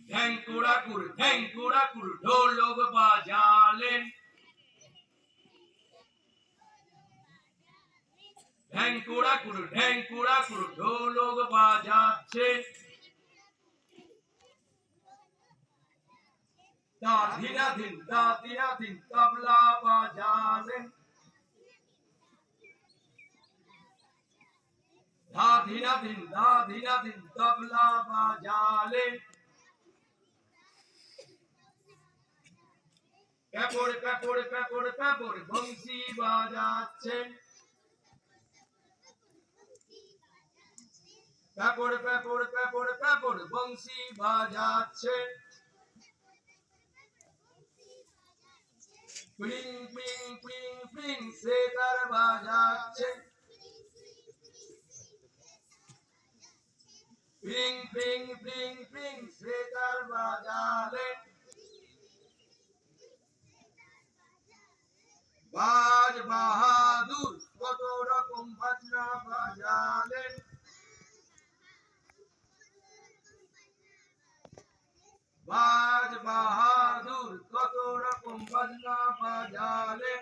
ढेंकुराकुर ढोलक बाजालेन ढेंकुराकुर ढोलक बाजाচ্ছে दाधिनाधिन तबला बाजालेन दाधिनाधिन तबला बाजालेन পেপড় বংশী বাজাচ্ছে পেপড় বংশী বাজাচ্ছে প্রিং প্রিং প্রিং প্রিং সেতার বাজাচ্ছে প্রিং প্রিং প্রিং প্রিং সেতার বাজালে বাজ বাহাদুর কত রকম বাজনা বাজালেন বাজ বাহাদুর কত রকম বাজনা বাজালেন